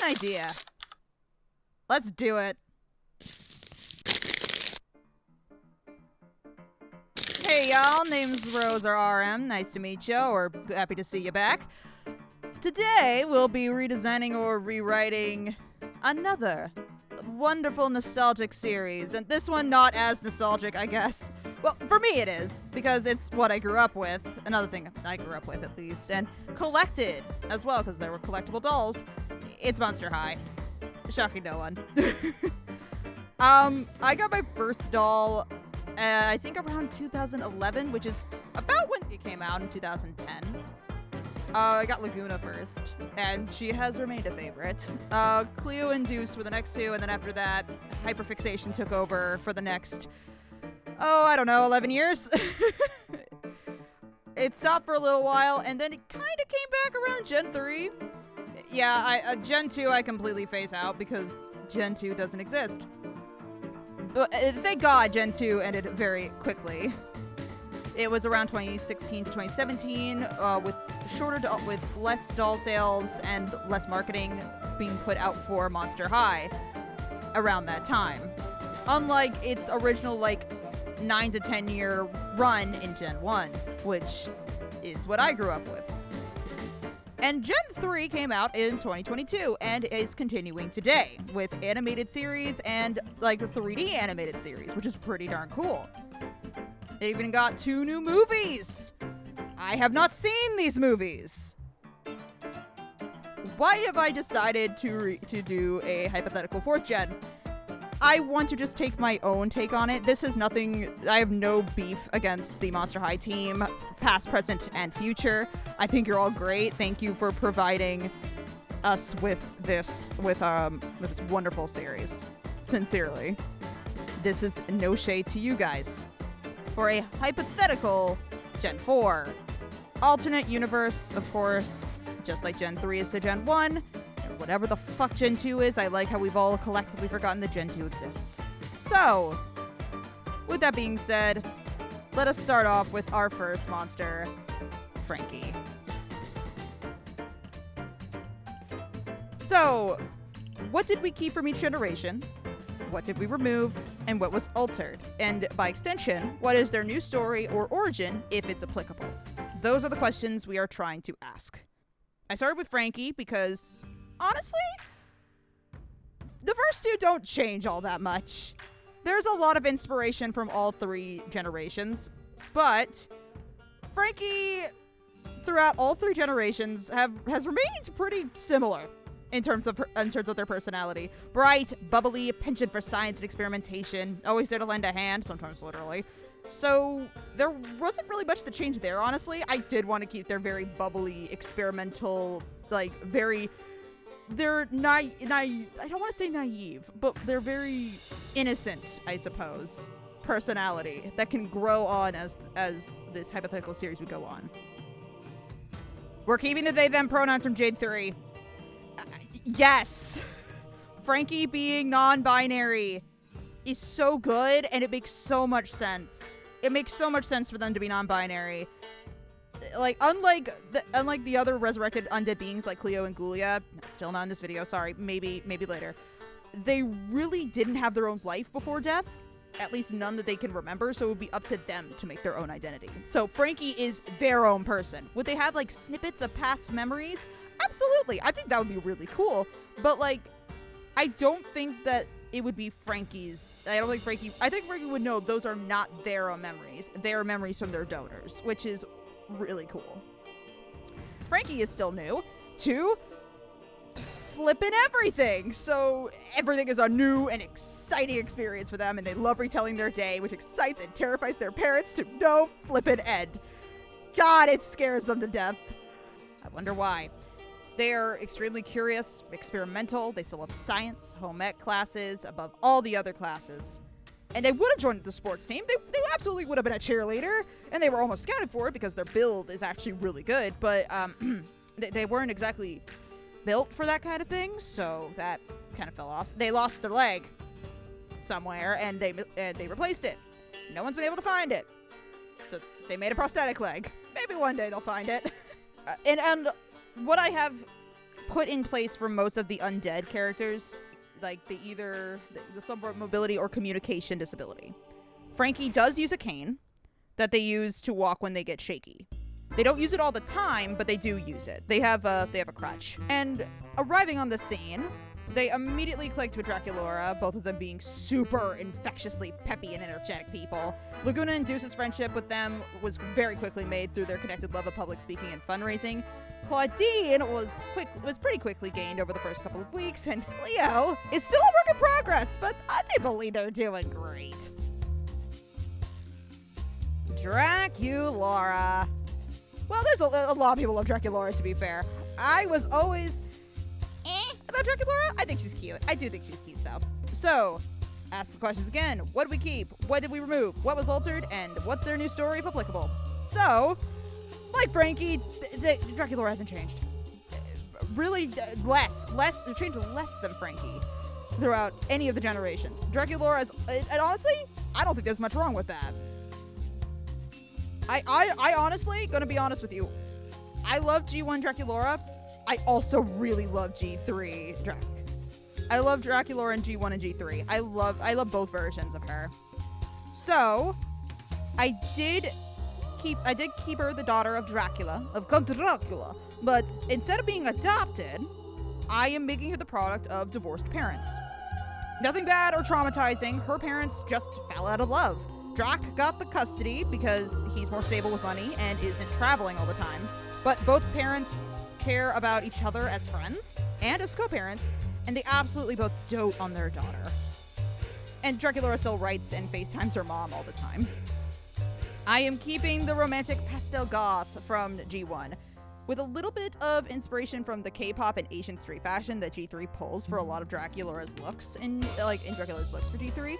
idea. Let's do it. Hey y'all, name's Rose or RM. Nice to meet you, or happy to see you back. Today we'll be redesigning or rewriting another wonderful nostalgic series, and this one not as nostalgic, I guess. Well, for me it is, because it's what I grew up with. Another thing I grew up with, at least, and collected as well, because there were collectible dolls. It's Monster High. Shocking no one. I got my first doll, I think around 2011, which is about when it came out in 2010. I got Lagoona first, and she has remained a favorite. Cleo and Deuce were the next two, and then after that, hyperfixation took over for the next, I don't know, 11 years? It stopped for a little while, and then it kind of came back around Gen 3. Yeah, Gen 2 I completely phase out because Gen 2 doesn't exist. But thank God Gen 2 ended very quickly. It was around 2016 to 2017, with less doll sales and less marketing being put out for Monster High around that time. Unlike its original 9 to 10 year run in Gen 1, which is what I grew up with. And Gen 3 came out in 2022 and is continuing today with animated series and a 3D animated series, which is pretty darn cool. They even got 2 new movies. I have not seen these movies. Why have I decided to do a hypothetical 4th gen? I want to just take my own take on it. This is nothing, I have no beef against the Monster High team, past, present, and future. I think you're all great. Thank you for providing us with this wonderful series. Sincerely. This is no shade to you guys. For a hypothetical Gen 4. Alternate universe, of course, just like Gen 3 is to Gen 1. Whatever the fuck Gen 2 is, I like how we've all collectively forgotten that Gen 2 exists. So, with that being said, let us start off with our first monster, Frankie. So, what did we keep from each generation? What did we remove? And what was altered? And by extension, what is their new story or origin, if it's applicable? Those are the questions we are trying to ask. I started with Frankie because, honestly, the first two don't change all that much. There's a lot of inspiration from all 3 generations, but Frankie, throughout all 3 generations, has remained pretty similar in terms of their personality. Bright, bubbly, penchant for science and experimentation, always there to lend a hand, sometimes literally. So there wasn't really much to change there, honestly. I did want to keep their very bubbly, experimental, they're I don't want to say naive, but they're very innocent, I suppose, personality that can grow on as this hypothetical series would go on. We're keeping the they them pronouns from Gen 3. Yes. Frankie being non-binary is so good, and it makes so much sense. It makes so much sense for them to be non-binary. Unlike the other resurrected undead beings like Cleo and Gulia, still not in this video, sorry, maybe later, they really didn't have their own life before death, at least none that they can remember, so it would be up to them to make their own identity. So Frankie is their own person. Would they have snippets of past memories? Absolutely, I think that would be really cool, but I don't think that it would be Frankie's. I think Frankie would know those are not their own memories. They are memories from their donors, which is really cool. Frankie is still new to flipping everything. So everything is a new and exciting experience for them, and they love retelling their day, which excites and terrifies their parents to no flippin' end. God, it scares them to death. I wonder why. They are extremely curious, experimental. They still love science, home ec classes, above all the other classes. And they would have joined the sports team. They absolutely would have been a cheerleader. And they were almost scouted for it because their build is actually really good. But they weren't exactly built for that kind of thing. So that kind of fell off. They lost their leg somewhere and they replaced it. No one's been able to find it. So they made a prosthetic leg. Maybe one day they'll find it. And what I have put in place for most of the undead characters. Like, they either some sort of mobility or communication disability. Frankie does use a cane that they use to walk when they get shaky. They don't use it all the time, but they do use it. They have a crutch. And arriving on the scene, they immediately clicked with Draculaura, both of them being super infectiously peppy and energetic people. Lagoona and Deuce's friendship with them was very quickly made through their connected love of public speaking and fundraising. Clawdeen was pretty quickly gained over the first couple of weeks, and Cleo is still a work in progress, but I believe they're doing great. Draculaura. Well, there's a lot of people love Draculaura, to be fair. I was always about Draculaura. I think she's cute. I do think she's cute, though. So, ask the questions again. What did we keep? What did we remove? What was altered? And what's their new story if applicable? So, like Frankie, Draculaura hasn't changed. Really, less. It changed less than Frankie throughout any of the generations. Draculaura is, and honestly, I don't think there's much wrong with that. I honestly, gonna be honest with you, I love G1 Draculaura. I also really love G3 Drac. I love Draculaura in G1 and G3. I love both versions of her. So, I did keep her the daughter of Count Dracula, but instead of being adopted, I am making her the product of divorced parents. Nothing bad or traumatizing. Her parents just fell out of love. Drac got the custody because he's more stable with money and isn't traveling all the time. But both parents care about each other as friends and as co-parents, and they absolutely both dote on their daughter. And Draculaura still writes and FaceTimes her mom all the time. I am keeping the romantic pastel goth from G1, with a little bit of inspiration from the K-pop and Asian street fashion that G3 pulls for a lot of Draculaura's looks in Draculaura's looks for G3.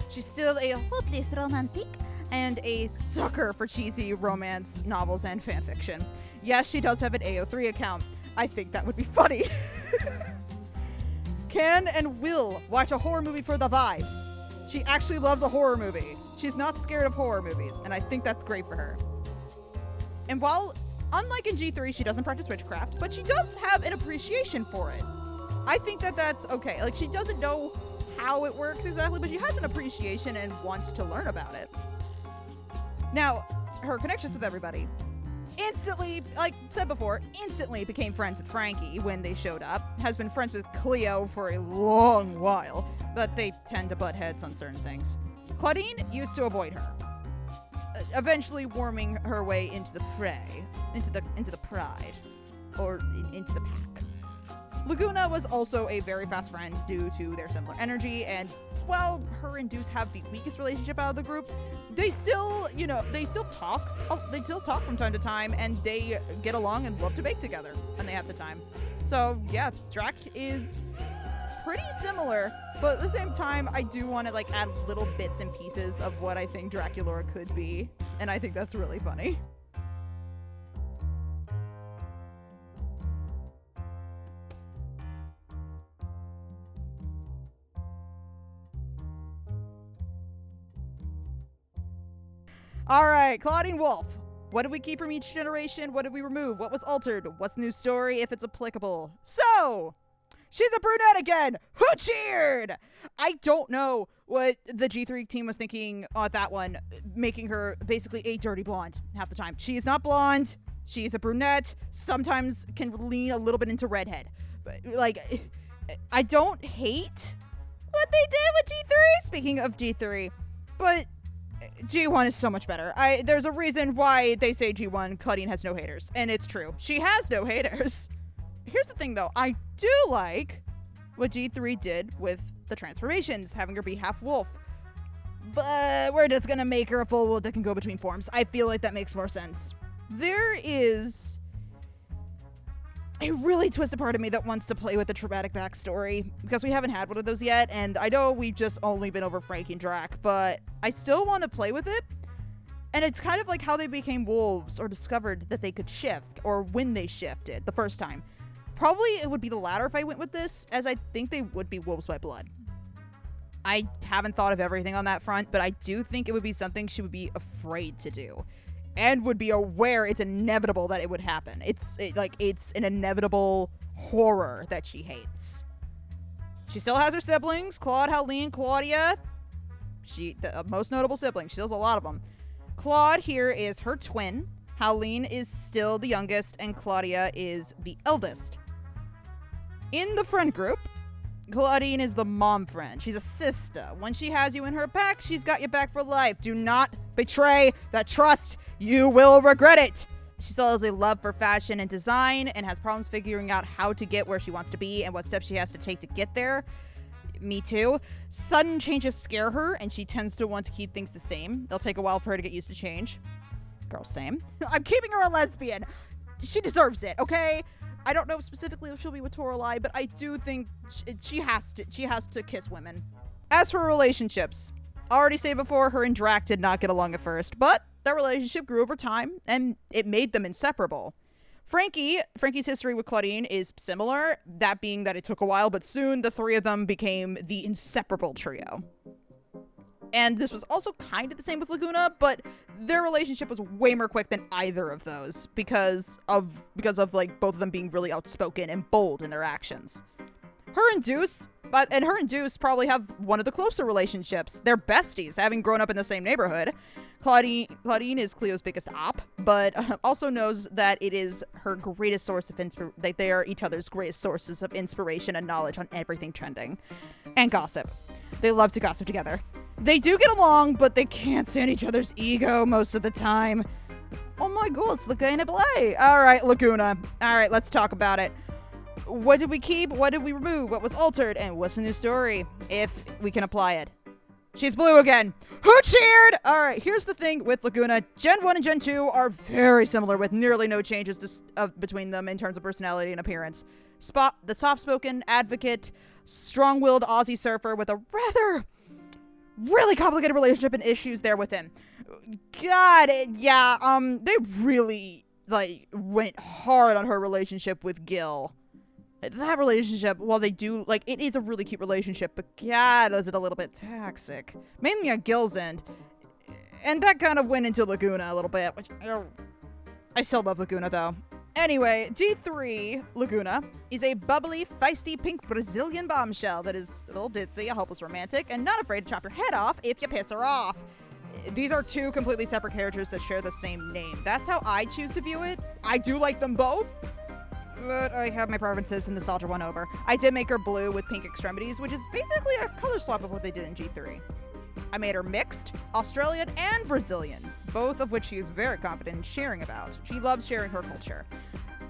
She's still a hopeless romantic and a sucker for cheesy romance novels and fanfiction. Yes, she does have an AO3 account. I think that would be funny. Can and will watch a horror movie for the vibes. She actually loves a horror movie. She's not scared of horror movies, and I think that's great for her. And while, unlike in G3, she doesn't practice witchcraft, but she does have an appreciation for it. I think that that's okay. Like, she doesn't know how it works exactly, but she has an appreciation and wants to learn about it. Now, her connections with everybody. Instantly, like said before, instantly became friends with Frankie when they showed up. Has been friends with Cleo for a long while, but they tend to butt heads on certain things. Clawdeen used to avoid her, eventually worming her way into the fray, into the pride, or into the pack. Lagoona was also a very fast friend due to their similar energy, and while her and Deuce have the weakest relationship out of the group, they still talk. They still talk from time to time, and they get along and love to bake together when they have the time. So yeah, Drac is pretty similar, but at the same time, I do want to like add little bits and pieces of what I think Draculaura could be, and I think that's really funny. All right, Clawdeen Wolf. What did we keep from each generation? What did we remove? What was altered? What's the new story if it's applicable? So, she's a brunette again. Who cheered? I don't know what the G3 team was thinking on that one, making her basically a dirty blonde half the time. She is not blonde. She's a brunette. Sometimes can lean a little bit into redhead. But, like, I don't hate what they did with G3. Speaking of G3, but G1 is so much better. There's a reason why they say G1 Clawdeen has no haters, and it's true. She has no haters. Here's the thing, though. I do like what G3 did with the transformations, having her be half wolf. But we're just gonna make her a full wolf that can go between forms. I feel like that makes more sense. There is a really twisted part of me that wants to play with the traumatic backstory, because we haven't had one of those yet, and I know we've just only been over Frankie and Drac, but I still want to play with it. And it's kind of like how they became wolves or discovered that they could shift, or when they shifted the first time. Probably it would be the latter if I went with this, as I think they would be wolves by blood. I haven't thought of everything on that front, but I do think it would be something she would be afraid to do. And would be aware it's inevitable that it would happen. It's an inevitable horror that she hates. She still has her siblings, Claude, Howleen, Claudia. The most notable sibling. She still has a lot of them. Claude here is her twin. Howleen is still the youngest, and Claudia is the eldest. In the friend group, Clawdeen is the mom friend. She's a sister. When she has you in her back, she's got your back for life. Do not betray that trust. You will regret it. She still has a love for fashion and design and has problems figuring out how to get where she wants to be and what steps she has to take to get there. Me too. Sudden changes scare her, and she tends to want to keep things the same. It'll take a while for her to get used to change. Girl, same. I'm keeping her a lesbian. She deserves it, okay? I don't know specifically if she'll be with Toralei, but I do think she has to kiss women. As for relationships, already said before, her and Drac did not get along at first, but their relationship grew over time, and it made them inseparable. Frankie's history with Clawdeen is similar, that being that it took a while, but soon the three of them became the inseparable trio. And this was also kind of the same with Lagoona, but their relationship was way more quick than either of those because of like both of them being really outspoken and bold in their actions. Her and Deuce probably have one of the closer relationships. They're besties, having grown up in the same neighborhood. Clawdeen is Cleo's biggest op, but also knows that it is her greatest source of that they are each other's greatest sources of inspiration and knowledge on everything trending. And gossip. They love to gossip together. They do get along, but they can't stand each other's ego most of the time. Oh my god, it's Lagoona play. Alright, Lagoona. Alright, let's talk about it. What did we keep? What did we remove? What was altered? And what's the new story? If we can apply it. She's blue again. Who cheered? Alright, here's the thing with Lagoona. Gen 1 and Gen 2 are very similar with nearly no changes between them in terms of personality and appearance. The soft-spoken advocate, strong-willed Aussie surfer with a really complicated relationship and issues there with him. God, yeah, they really, went hard on her relationship with Gil. That relationship, while they do, it is a really cute relationship, but God, is it a little bit toxic. Mainly on Gil's end. And that kind of went into Lagoona a little bit, which, I still love Lagoona, though. Anyway, G3, Lagoona, is a bubbly, feisty, pink Brazilian bombshell that is a little ditzy, a hopeless romantic, and not afraid to chop your head off if you piss her off. These are two completely separate characters that share the same name. That's how I choose to view it. I do like them both, but I have my preferences and nostalgia won over. I did make her blue with pink extremities, which is basically a color swap of what they did in G3. I made her mixed, Australian, and Brazilian, both of which she is very confident in sharing about. She loves sharing her culture.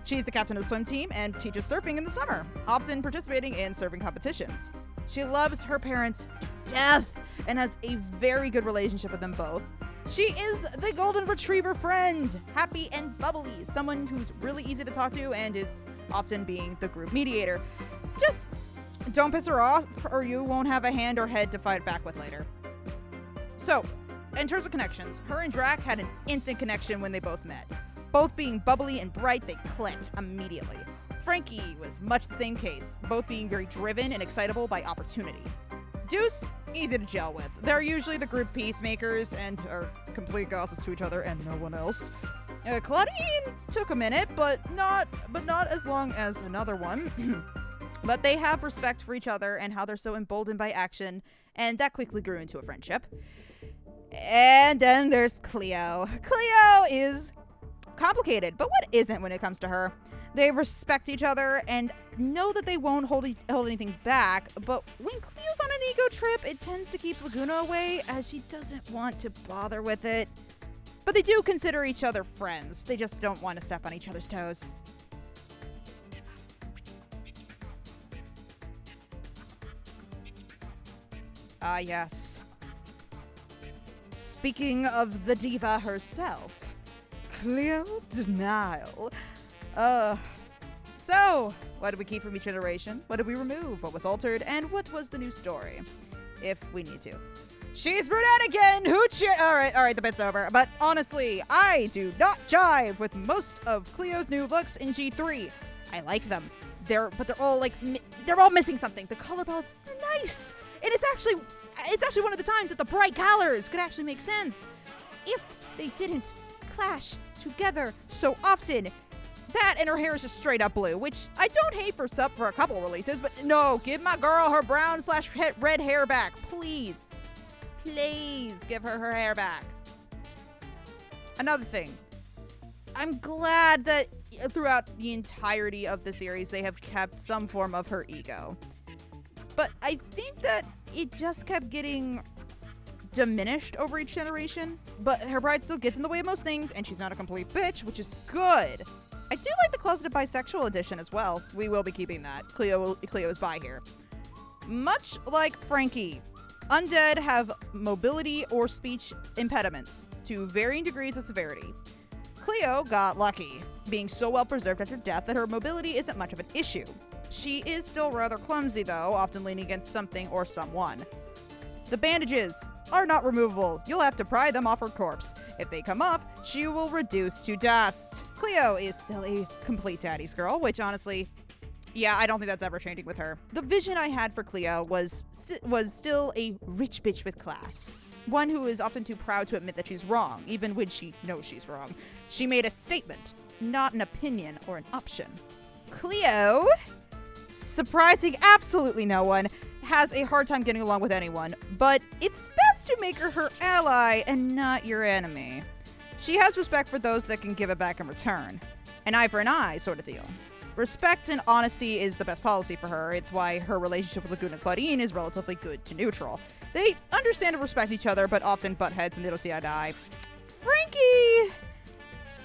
She's the captain of the swim team and teaches surfing in the summer, often participating in surfing competitions. She loves her parents to death and has a very good relationship with them both. She is the golden retriever friend, happy and bubbly, someone who's really easy to talk to and is often being the group mediator. Just don't piss her off or you won't have a hand or head to fight back with later. So, in terms of connections, her and Drac had an instant connection when they both met. Both being bubbly and bright, they clicked immediately. Frankie was much the same case, both being very driven and excitable by opportunity. Deuce, easy to gel with. They're usually the group peacemakers and are complete gossips to each other and no one else. Clawdeen took a minute, but not as long as another one. But they have respect for each other and how they're so emboldened by action, and that quickly grew into a friendship. And then there's Cleo. Cleo is complicated, but what isn't when it comes to her? They respect each other and know that they won't hold anything back, but when Cleo's on an ego trip, it tends to keep Lagoona away as she doesn't want to bother with it. But they do consider each other friends. They just don't want to step on each other's toes. Ah, yes. Speaking of the diva herself, Cleo de Nile. So, what did we keep from each iteration? What did we remove? What was altered? And what was the new story? If we need to. She's brunette again! Who Alright, the bit's over. But honestly, I do not jive with most of Cleo's new looks in G3. I like them. They're all missing something. The color palettes are nice. And it's actually one of the times that the bright colors could actually make sense. If they didn't clash together so often, That and her hair is just straight up blue, which I don't hate for a couple releases, but no, give my girl her brown/red hair back, please. Please give her her hair back. Another thing, I'm glad that throughout the entirety of the series they have kept some form of her ego. But I think that it just kept getting diminished over each generation. But her pride still gets in the way of most things, and she's not a complete bitch, which is good. I do like the closeted bisexual edition as well. We will be keeping that. Cleo is bi here. Much like Frankie, undead have mobility or speech impediments to varying degrees of severity. Cleo got lucky, being so well preserved after death that her mobility isn't much of an issue. She is still rather clumsy though, often leaning against something or someone. The bandages are not removable. You'll have to pry them off her corpse. If they come off, she will reduce to dust. Cleo is still a complete daddy's girl, which honestly, yeah, I don't think that's ever changing with her. The vision I had for Cleo was still a rich bitch with class. One who is often too proud to admit that she's wrong, even when she knows she's wrong. She made a statement, not an opinion or an option. Cleo, surprising absolutely no one, has a hard time getting along with anyone, but it's best to make her ally and not your enemy. She has respect for those that can give it back in return. An eye for an eye sort of deal. Respect and honesty is the best policy for her. It's why her relationship with Lagoona and Clawdeen is relatively good to neutral. They understand and respect each other, but often butt heads and they don't see eye to eye. Frankie,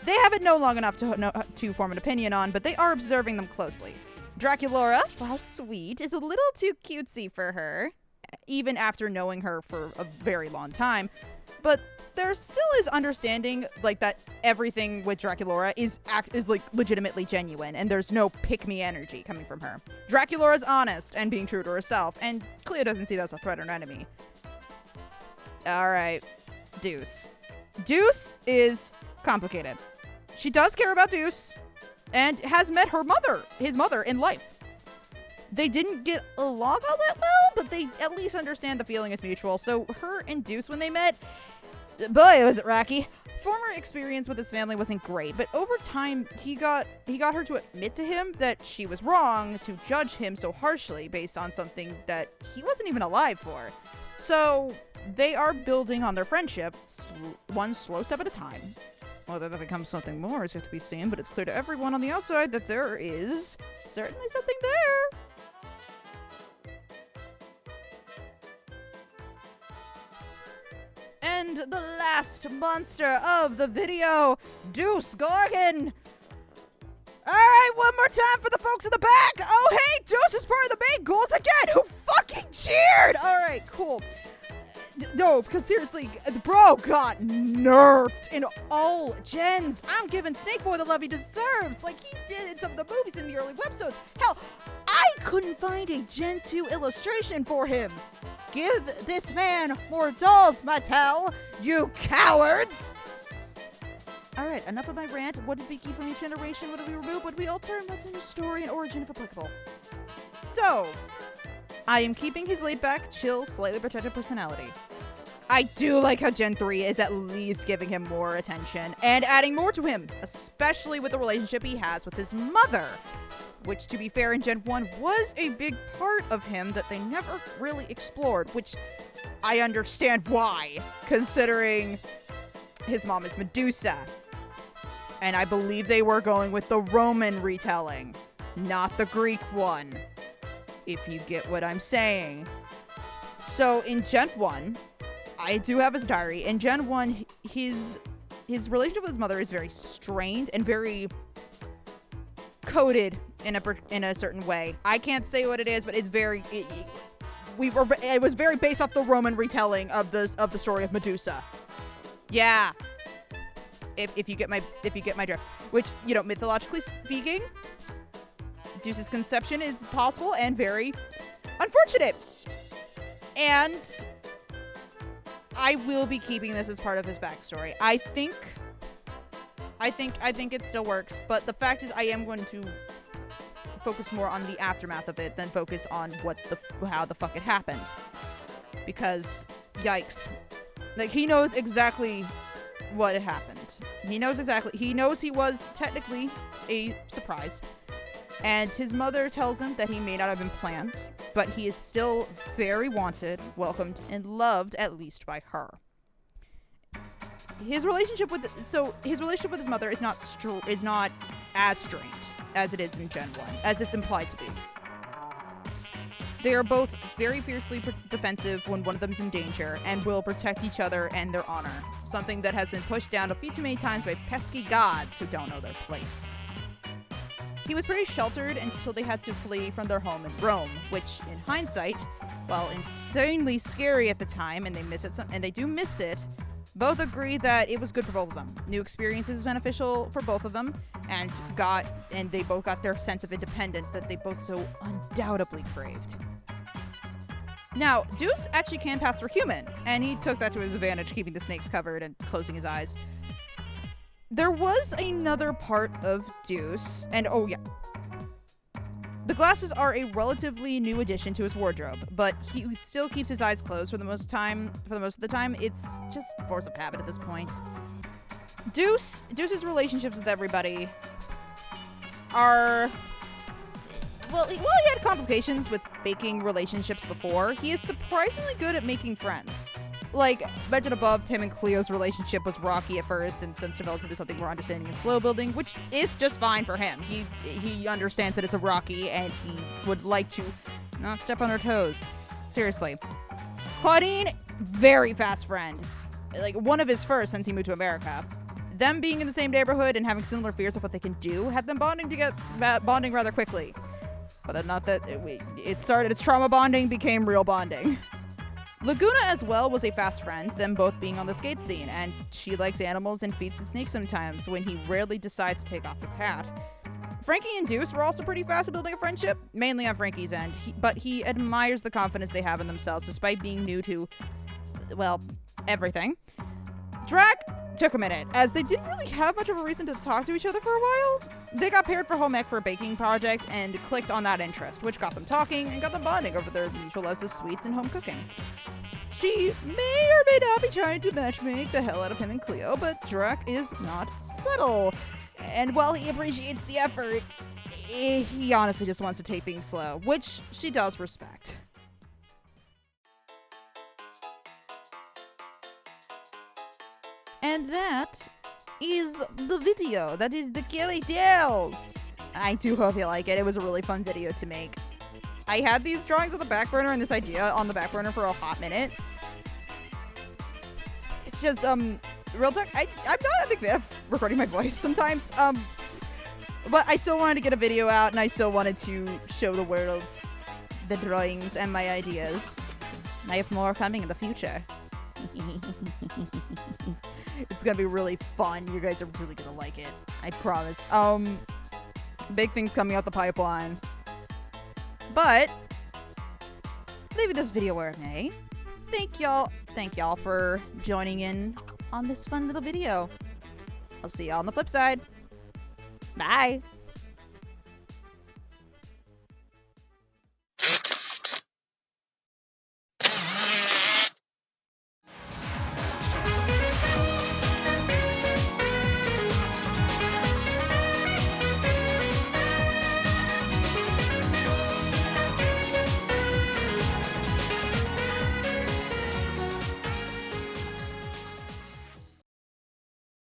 they haven't known long enough to form an opinion on, but they are observing them closely. Draculaura, while sweet, is a little too cutesy for her, even after knowing her for a very long time. But there still is understanding, like, that everything with Draculaura is like legitimately genuine, and there's no pick-me energy coming from her. Draculaura's honest and being true to herself, and Cleo doesn't see that as a threat or an enemy. Alright, Deuce. Deuce is complicated. She does care about Deuce, and has met his mother in life. They didn't get along all that well, but they at least understand the feeling is mutual. So her and Deuce, when they met, boy, was it rocky. Former experience with his family wasn't great, but over time, he got her to admit to him that she was wrong to judge him so harshly based on something that he wasn't even alive for. So they are building on their friendship, one slow step at a time. Whether that becomes something more is yet to be seen, but it's clear to everyone on the outside that there is certainly something there. And the last monster of the video, Deuce Gorgon. Alright, one more time for the folks in the back. Oh, hey, Deuce is part of the main goals again. Who fucking cheered? Alright, cool. No, because seriously, bro got nerfed in all gens. I'm giving Snake Boy the love he deserves, like he did in some of the movies in the early websodes. Hell, I couldn't find a Gen 2 illustration for him. Give this man more dolls, Mattel, you cowards! Alright, enough of my rant. What did we keep from each generation? What did we remove? What did we alter? What's in the story and origin if applicable? So, I am keeping his laid-back, chill, slightly protected personality. I do like how Gen 3 is at least giving him more attention and adding more to him, especially with the relationship he has with his mother, which, to be fair, in Gen 1 was a big part of him that they never really explored, which I understand why, considering his mom is Medusa. And I believe they were going with the Roman retelling, not the Greek one, if you get what I'm saying. So in Gen 1, I do have his diary. In Gen 1, his relationship with his mother is very strained and very coded in a certain way. I can't say what it is, but it's very it was very based off the Roman retelling of the story of Medusa. Yeah. If you get my drift, which, you know, mythologically speaking, Deuce's conception is possible and very unfortunate. And I will be keeping this as part of his backstory. I think it still works, but the fact is I am going to focus more on the aftermath of it than focus on how the fuck it happened. Because, yikes. Like, he knows exactly what had happened. He knows he was technically a surprise. And his mother tells him that he may not have been planned, but he is still very wanted, welcomed, and loved, at least by her. His relationship with his mother is not as strained as it is in Gen 1, as it's implied to be. They are both very fiercely defensive when one of them is in danger, and will protect each other and their honor, something that has been pushed down a few too many times by pesky gods who don't know their place. He was pretty sheltered until they had to flee from their home in Rome, which, in hindsight, while insanely scary at the time, and they do miss it, both agree that it was good for both of them. New experiences is beneficial for both of them, and they both got their sense of independence that they both so undoubtedly craved. Now, Deuce actually can pass for human, and he took that to his advantage, keeping the snakes covered and closing his eyes. There was another part of Deuce, and oh yeah. The glasses are a relatively new addition to his wardrobe, but he still keeps his eyes closed for the most of the time. It's just force of habit at this point. Deuce's relationships with everybody are... Well, he had complications with making relationships before. He is surprisingly good at making friends. Like, mentioned above, him and Cleo's relationship was rocky at first, and since developed into something more understanding and slow building, which is just fine for him. He understands that it's a rocky, and he would like to not step on her toes. Seriously. Clawdeen, very fast friend. Like, one of his first since he moved to America. Them being in the same neighborhood and having similar fears of what they can do had them bonding rather quickly. But not that it started as trauma bonding, became real bonding. Lagoona as well was a fast friend, them both being on the skate scene, and she likes animals and feeds the snake sometimes when he rarely decides to take off his hat. Frankie and Deuce were also pretty fast at building a friendship, mainly on Frankie's end, but he admires the confidence they have in themselves despite being new to, well, everything. Drac took a minute, as they didn't really have much of a reason to talk to each other for a while. They got paired for home ec for a baking project and clicked on that interest, which got them talking and got them bonding over their mutual loves of sweets and home cooking. She may or may not be trying to matchmake the hell out of him and Cleo, but Drac is not subtle. And while he appreciates the effort, he honestly just wants to take things slow, which she does respect. And that is the video. That is the Killy Tales. I do hope you like it. It was a really fun video to make. I had these drawings on the back burner and this idea on the back burner for a hot minute. It's just, real talk, I'm not a big fan of recording my voice sometimes. But I still wanted to get a video out and I still wanted to show the world the drawings and my ideas. I have more coming in the future. It's gonna be really fun. You guys are really gonna like it. I promise. Big things coming out the pipeline. But leave this video where it may. Thank y'all for joining in on this fun little video. I'll see y'all on the flip side. Bye.